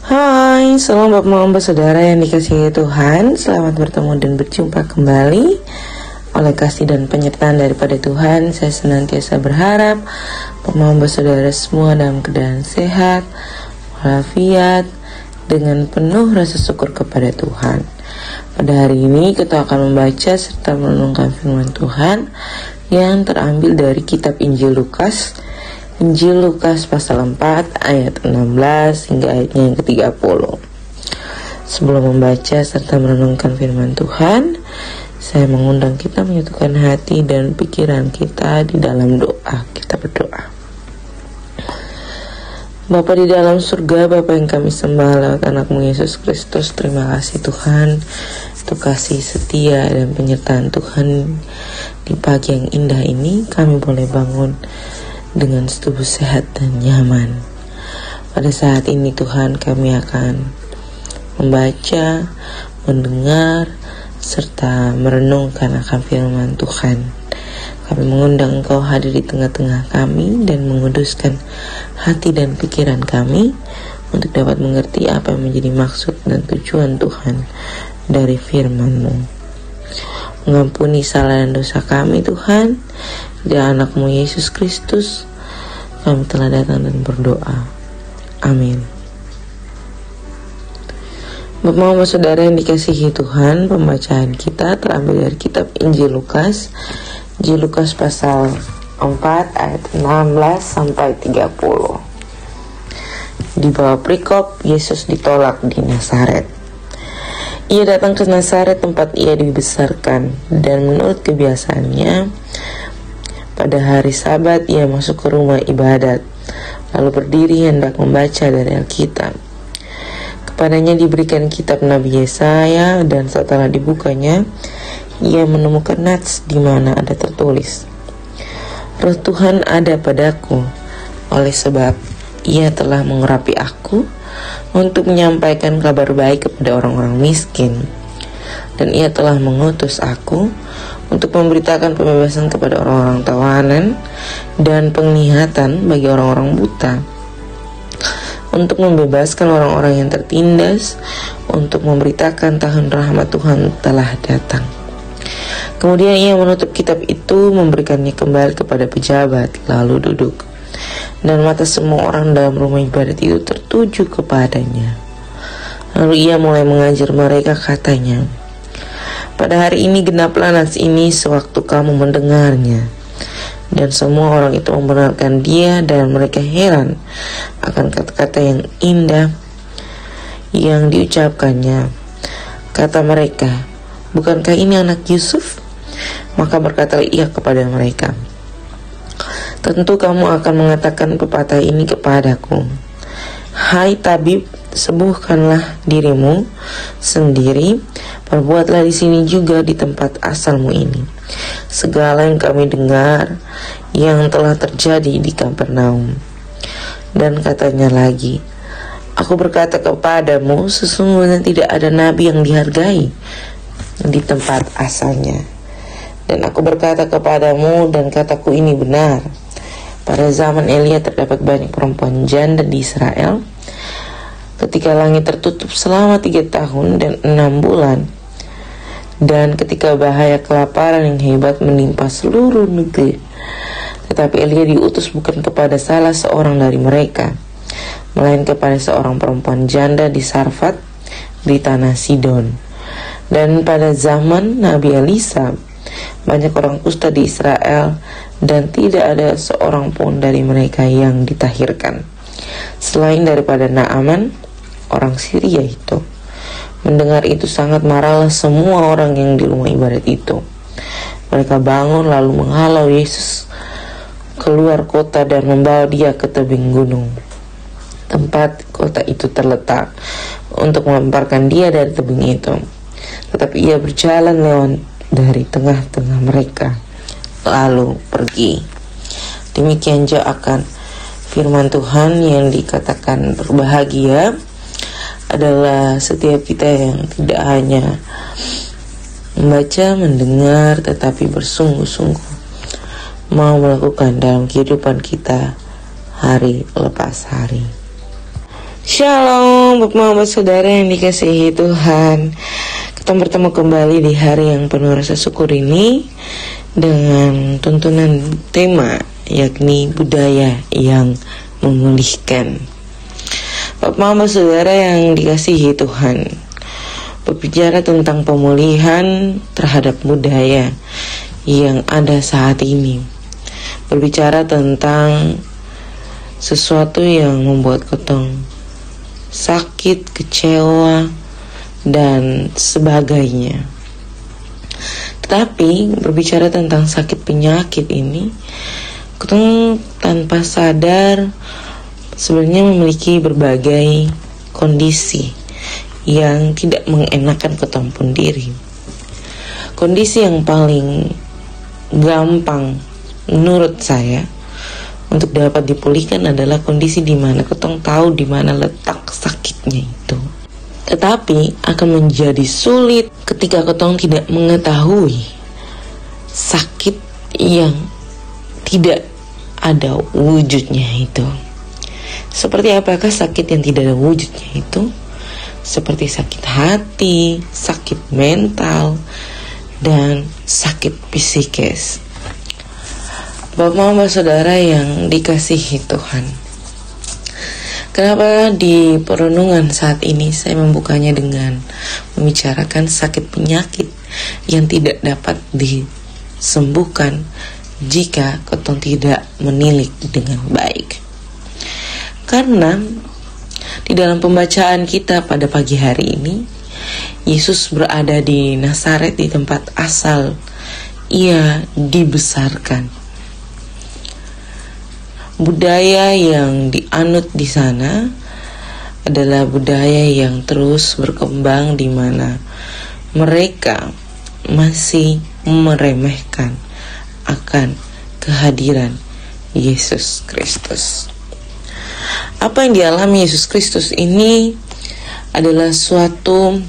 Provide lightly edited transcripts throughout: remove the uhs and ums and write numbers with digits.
Hai, salam Bapak Mama Saudara yang dikasihi Tuhan. Selamat bertemu dan berjumpa kembali. Oleh kasih dan penyertaan daripada Tuhan, saya senantiasa berharap Bapak Mama Saudara semua dalam keadaan sehat, walafiat, dengan penuh rasa syukur kepada Tuhan. Pada hari ini kita akan membaca serta merenungkan firman Tuhan yang terambil dari kitab Injil Lukas pasal 4 ayat 16 hingga ayatnya yang ke-30. Sebelum membaca serta merenungkan firman Tuhan, saya mengundang kita menyatukan hati dan pikiran kita di dalam doa. Kita berdoa. Bapa di dalam surga, Bapa yang kami sembah lewat anak-Mu Yesus Kristus, terima kasih Tuhan untuk kasih setia dan penyertaan Tuhan. Di pagi yang indah ini kami boleh bangun dengan tubuh sehat dan nyaman. Pada saat ini Tuhan, kami akan membaca, mendengar, serta merenungkan akan firman Tuhan. Kami mengundang Engkau hadir di tengah-tengah kami dan menguduskan hati dan pikiran kami untuk dapat mengerti apa yang menjadi maksud dan tujuan Tuhan dari firman-Mu. Mengampuni salah dan dosa kami Tuhan. Di anak-Mu Yesus Kristus kami telah datang dan berdoa. Amin. Bapak Saudara yang dikasihi Tuhan, pembacaan kita terambil dari kitab Injil Lukas pasal 4 ayat 16 sampai 30. Di bawah perikop Yesus ditolak di Nazaret. Ia datang ke Nazaret tempat ia dibesarkan, dan menurut kebiasaannya pada hari Sabat ia masuk ke rumah ibadat, lalu berdiri hendak membaca dari Alkitab. Kepadanya diberikan kitab Nabi Yesaya, dan setelah dibukanya ia menemukan nats di mana ada tertulis, Roh Tuhan ada padaku, oleh sebab ia telah mengurapi aku untuk menyampaikan kabar baik kepada orang-orang miskin, dan ia telah mengutus aku untuk memberitakan pembebasan kepada orang-orang tawanan dan penglihatan bagi orang-orang buta, untuk membebaskan orang-orang yang tertindas, untuk memberitakan tahun rahmat Tuhan telah datang. Kemudian ia menutup kitab itu, memberikannya kembali kepada pejabat, lalu duduk. Dan mata semua orang dalam rumah ibadat itu tertuju kepadanya. Lalu ia mulai mengajar mereka, katanya, pada hari ini genaplah nats ini sewaktu kamu mendengarnya. Dan semua orang itu membenarkan dia, dan mereka heran akan kata-kata yang indah yang diucapkannya. Kata mereka, bukankah ini anak Yusuf? Maka berkatalah ia kepada mereka, tentu kamu akan mengatakan pepatah ini kepadaku, hai tabib, sembuhkanlah dirimu sendiri, perbuatlah di sini juga di tempat asalmu ini segala yang kami dengar yang telah terjadi di Kapernaum. Dan katanya lagi, aku berkata kepadamu, sesungguhnya tidak ada nabi yang dihargai di tempat asalnya. Dan aku berkata kepadamu, dan kataku ini benar, pada zaman Elia terdapat banyak perempuan janda di Israel, ketika langit tertutup selama 3 tahun dan 6 bulan, dan ketika bahaya kelaparan yang hebat menimpa seluruh negeri. Tetapi Elia diutus bukan kepada salah seorang dari mereka, melainkan kepada seorang perempuan janda di Sarfat di tanah Sidon. Dan pada zaman Nabi Elisa banyak orang kusta di Israel, dan tidak ada seorang pun dari mereka yang ditahirkan, selain daripada Naaman orang Syria itu. Mendengar itu sangat marahlah semua orang yang di rumah ibadat itu. Mereka bangun lalu menghalau Yesus keluar kota dan membawa dia ke tebing gunung tempat kota itu terletak, untuk melemparkan dia dari tebing itu. Tetapi ia berjalan lewat dari tengah-tengah mereka lalu pergi. Demikian juga akan firman Tuhan yang dikatakan berbahagia adalah setiap kita yang tidak hanya membaca, mendengar, tetapi bersungguh-sungguh mau melakukan dalam kehidupan kita hari lepas hari. Shalom Bapak Saudara yang dikasihi Tuhan. Kita bertemu kembali di hari yang penuh rasa syukur ini dengan tuntunan tema, yakni budaya yang memulihkan. Bapak Saudara yang dikasihi Tuhan, berbicara tentang pemulihan terhadap budaya yang ada saat ini, berbicara tentang sesuatu yang membuat kotong sakit, kecewa, dan sebagainya. Tetapi berbicara tentang sakit penyakit ini, kotong tanpa sadar sebenarnya memiliki berbagai kondisi yang tidak mengenakan kotong pun diri. Kondisi yang paling gampang menurut saya untuk dapat dipulihkan adalah kondisi di mana kotong tahu di mana letak sakitnya itu. Tetapi akan menjadi sulit ketika kotong tidak mengetahui sakit yang tidak ada wujudnya itu. Seperti apakah sakit yang tidak ada wujudnya itu? Seperti sakit hati, sakit mental, dan sakit psikis. Bapak Saudara yang dikasihi Tuhan, kenapa di perenungan saat ini saya membukanya dengan membicarakan sakit penyakit yang tidak dapat disembuhkan jika kotong tidak menilik dengan baik? Karena di dalam pembacaan kita pada pagi hari ini, Yesus berada di Nazaret, di tempat asal Ia dibesarkan. Budaya yang dianut di sana adalah budaya yang terus berkembang, di mana mereka masih meremehkan akan kehadiran Yesus Kristus. Apa yang dialami Yesus Kristus ini adalah suatu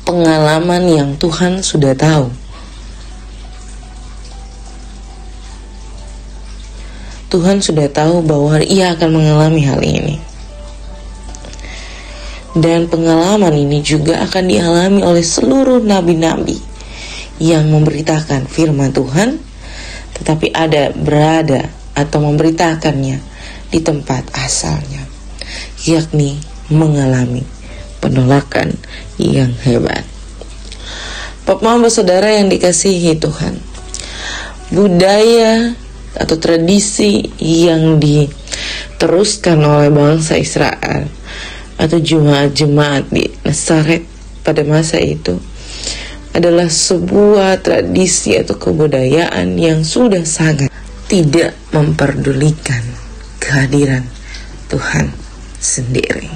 pengalaman yang Tuhan sudah tahu. Tuhan sudah tahu bahwa Ia akan mengalami hal ini. Dan pengalaman ini juga akan dialami oleh seluruh nabi-nabi yang memberitakan firman Tuhan, tetapi berada atau memberitakannya di tempat asalnya, yakni mengalami penolakan yang hebat. Bapak Saudara yang dikasihi Tuhan, budaya atau tradisi yang diteruskan oleh bangsa Israel atau jemaat-jemaat di Nazaret pada masa itu adalah sebuah tradisi atau kebudayaan yang sudah sangat tidak memperdulikan kehadiran Tuhan sendiri.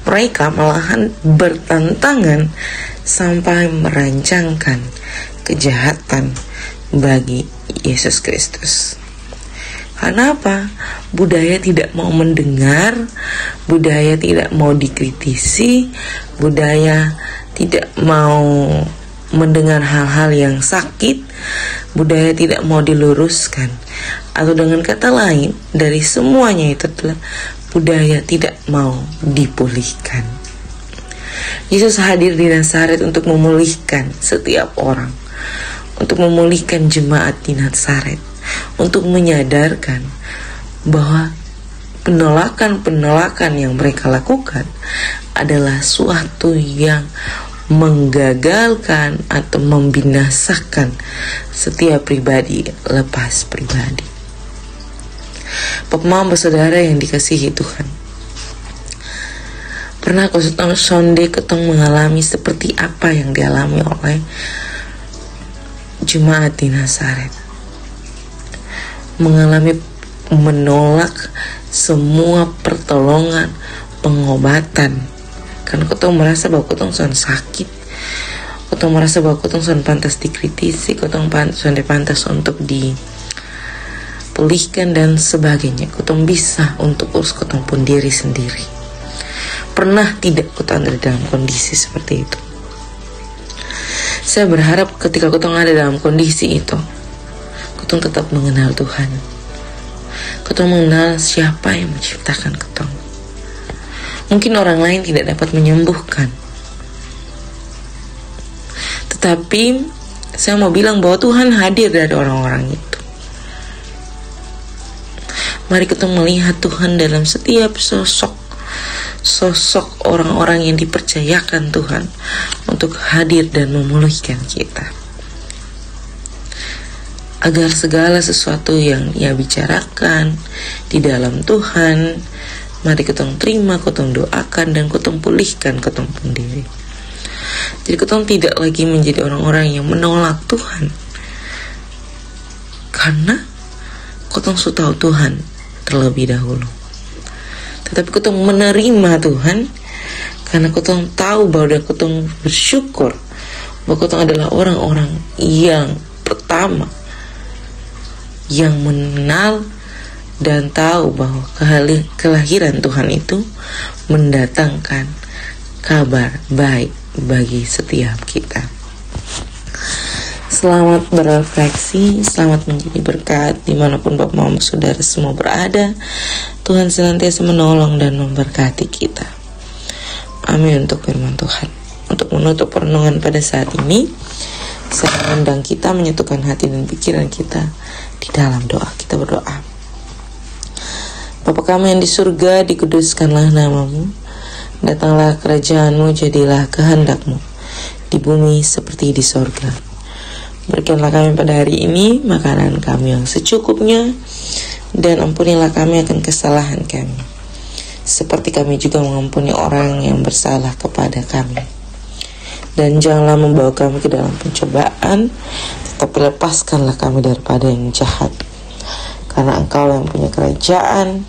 Mereka malahan bertentangan sampai merancangkan kejahatan bagi Yesus Kristus. Karena apa? Budaya tidak mau mendengar, budaya tidak mau dikritisi, budaya tidak mau mendengar hal-hal yang sakit, budaya tidak mau diluruskan. Atau dengan kata lain, dari semuanya itu adalah budaya tidak mau dipulihkan. Yesus hadir di Nazaret untuk memulihkan setiap orang, untuk memulihkan jemaat di Nazaret, untuk menyadarkan bahwa penolakan-penolakan yang mereka lakukan adalah suatu yang menggagalkan atau membinasakan setiap pribadi lepas pribadi. Bapak Saudara yang dikasihi Tuhan, pernah kotong sonde ketong mengalami seperti apa yang dialami oleh jemaat di Nazaret? Mengalami menolak semua pertolongan, pengobatan, karena kotong merasa bahwa kotong son sakit, kotong merasa bahwa kotong son pantas dikritisi, kotong son pantas untuk dipulihkan dan sebagainya. Kotong bisa untuk urus kotong pun diri sendiri. Pernah tidak kotong ada dalam kondisi seperti itu? Saya berharap ketika kotong ada dalam kondisi itu, kotong tetap mengenal Tuhan. Kotong mengenal siapa yang menciptakan kotong. Mungkin orang lain tidak dapat menyembuhkan, tetapi saya mau bilang bahwa Tuhan hadir dari orang-orang itu. Mari kita melihat Tuhan dalam setiap sosok orang-orang yang dipercayakan Tuhan untuk hadir dan memulihkan kita. Agar segala sesuatu yang Ia bicarakan di dalam Tuhan, mari kita terima, kita doakan, dan kita pulihkan kita sendiri. Jadi kita tidak lagi menjadi orang-orang yang menolak Tuhan, karena kita sudah tahu Tuhan terlebih dahulu. Tetapi kita menerima Tuhan karena kita tahu bahwa kita bersyukur bahwa kita adalah orang-orang yang pertama yang mengenal dan tahu bahwa kelahiran Tuhan itu mendatangkan kabar baik bagi setiap kita. Selamat berefleksi, selamat menjadi berkat dimanapun Bapak Mama Saudara semua berada. Tuhan senantiasa menolong dan memberkati kita. Amin untuk firman Tuhan. Untuk menutup perenungan pada saat ini, saya mengundang kita menyatukan hati dan pikiran kita di dalam doa. Kita berdoa. Bapa kami yang di surga, dikuduskanlah namamu. Datanglah kerajaan-Mu, jadilah kehendak-Mu di bumi seperti di sorga. Berikanlah kami pada hari ini makanan kami yang secukupnya, dan ampunilah kami akan kesalahan kami, seperti kami juga mengampuni orang yang bersalah kepada kami. Dan janganlah membawa kami ke dalam pencobaan, tetapi lepaskanlah kami daripada yang jahat. Karena Engkau yang punya kerajaan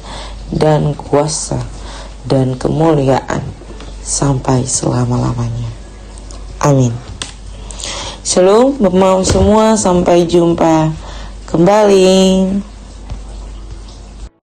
dan kuasa dan kemuliaan sampai selama-lamanya. Amin. Shalom, Bapak Mama semua, sampai jumpa kembali.